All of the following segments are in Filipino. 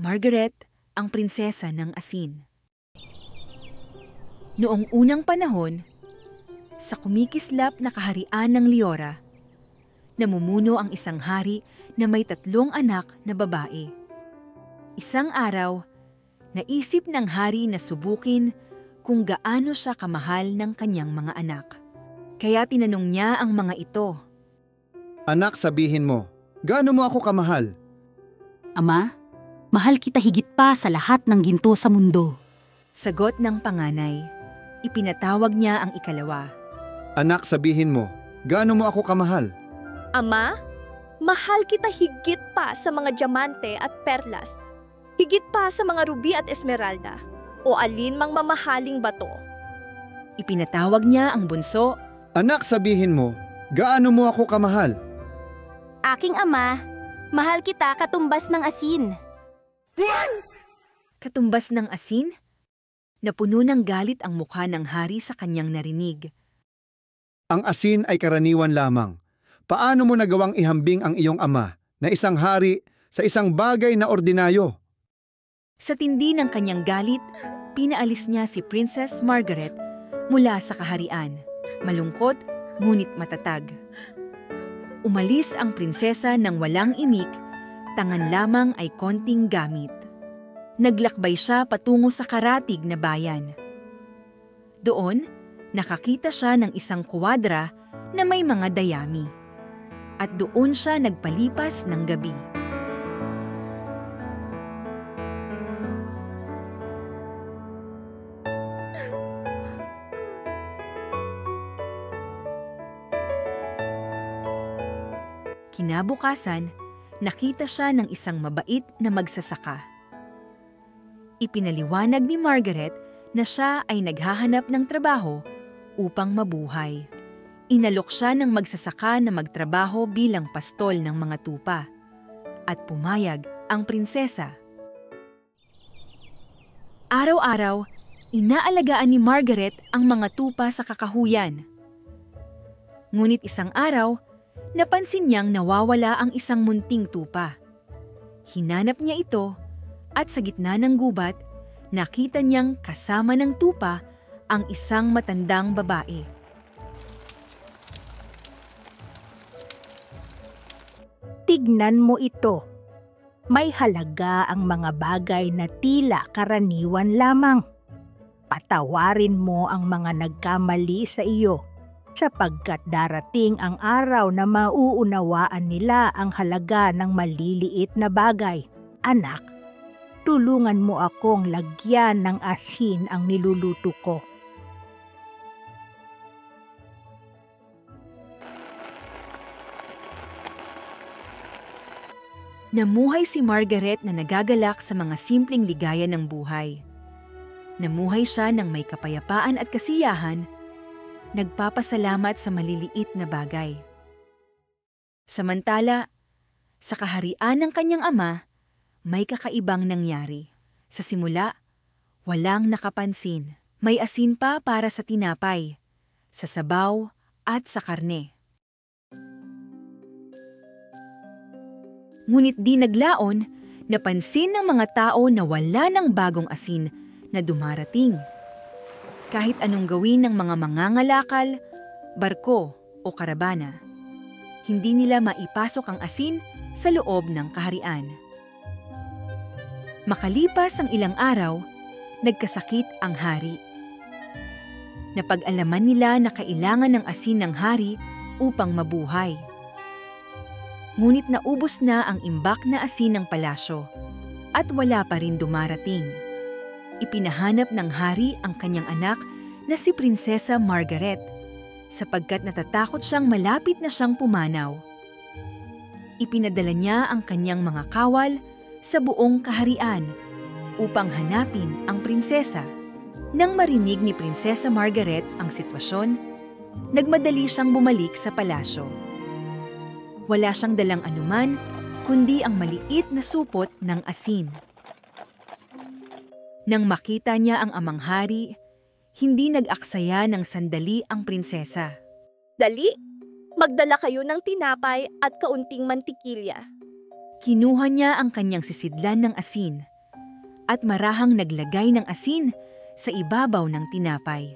Margaret, ang prinsesa ng asin. Noong unang panahon, sa kumikislap na kaharian ng Liora, namumuno ang isang hari na may 3 anak na babae. Isang araw, naisip ng hari na subukin kung gaano siya kamahal ng kanyang mga anak. Kaya tinanong niya ang mga ito. Anak, sabihin mo, gaano mo ako kamahal? Ama, mahal kita higit pa sa lahat ng ginto sa mundo. Sagot ng panganay. Ipinatawag niya ang ikalawa. Anak, sabihin mo, gaano mo ako kamahal? Ama, mahal kita higit pa sa mga diamante at perlas, higit pa sa mga ruby at esmeralda, o alin mang mamahaling bato. Ipinatawag niya ang bunso. Anak, sabihin mo, gaano mo ako kamahal? Aking ama, mahal kita katumbas ng asin. Katumbas ng asin? Napuno ng galit ang mukha ng hari sa kanyang narinig. Ang asin ay karaniwan lamang. Paano mo nagawang ihambing ang iyong ama na isang hari sa isang bagay na ordinaryo? Sa tindi ng kanyang galit, pinaalis niya si Princess Margaret mula sa kaharian. Malungkot, ngunit matatag. Umalis ang prinsesa nang walang imik, tangan lamang ay konting gamit. Naglakbay siya patungo sa karatig na bayan. Doon, nakakita siya ng isang kuwadra na may mga dayami. At doon siya nagpalipas ng gabi. Kinabukasan, nakita siya ng isang mabait na magsasaka. Ipinaliwanag ni Margaret na siya ay naghahanap ng trabaho upang mabuhay. Inalok siya ng magsasaka na magtrabaho bilang pastol ng mga tupa. At pumayag ang prinsesa. Araw-araw, inaalagaan ni Margaret ang mga tupa sa kakahuyan. Ngunit isang araw, napansin niyang nawawala ang isang munting tupa. Hinanap niya ito at sa gitna ng gubat, nakita niyang kasama ng tupa ang isang matandang babae. Tignan mo ito. May halaga ang mga bagay na tila karaniwan lamang. Patawarin mo ang mga nagkamali sa iyo, sapagkat darating ang araw na mauunawaan nila ang halaga ng maliliit na bagay. Anak, tulungan mo akong lagyan ng asin ang niluluto ko. Namuhay si Margaret na nagagalak sa mga simpleng ligaya ng buhay. Namuhay siya ng may kapayapaan at kasiyahan, nagpapasalamat sa maliliit na bagay. Samantala, sa kaharian ng kanyang ama, may kakaibang nangyari. Sa simula, walang nakapansin. May asin pa para sa tinapay, sa sabaw at sa karne. Ngunit di naglaon, napansin ng mga tao na wala ng bagong asin na dumarating. Kahit anong gawin ng mga mangangalakal, barko o karabana, hindi nila maipasok ang asin sa loob ng kaharian. Makalipas ang ilang araw, nagkasakit ang hari. Napag-alaman nila na kailangan ng asin ng hari upang mabuhay. Ngunit naubos na ang imbak na asin ng palasyo at wala pa rin dumarating. Ipinahanap ng hari ang kanyang anak na si Prinsesa Margaret sapagkat natatakot siyang malapit na siyang pumanaw. Ipinadala niya ang kanyang mga kawal sa buong kaharian upang hanapin ang prinsesa. Nang marinig ni Prinsesa Margaret ang sitwasyon, nagmadali siyang bumalik sa palasyo. Wala siyang dalang anuman kundi ang maliit na supot ng asin. Nang makita niya ang amang hari, hindi nag-aksaya ng sandali ang prinsesa. Dali, magdala kayo ng tinapay at kaunting mantikilya. Kinuha niya ang kanyang sisidlan ng asin at marahang naglagay ng asin sa ibabaw ng tinapay.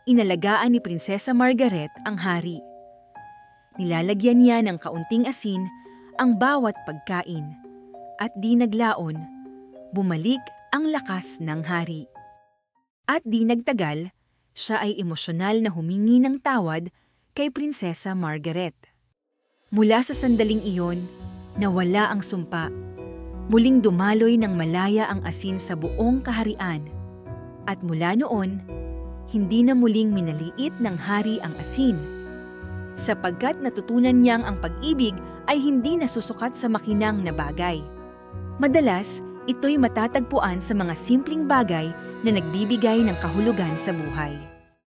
Inalagaan ni Prinsesa Margaret ang hari. Nilalagyan niya ng kaunting asin ang bawat pagkain at di naglaon, bumalik ang lakas ng hari. At di nagtagal, siya ay emosyonal na humingi ng tawad kay Prinsesa Margaret. Mula sa sandaling iyon, nawala ang sumpa. Muling dumaloy ng malaya ang asin sa buong kaharian. At mula noon, hindi na muling minaliit ng hari ang asin. Sapagkat natutunan niyang ang pag-ibig ay hindi nasusukat sa makinang na bagay. Madalas, ito'y matatagpuan sa mga simpleng bagay na nagbibigay ng kahulugan sa buhay.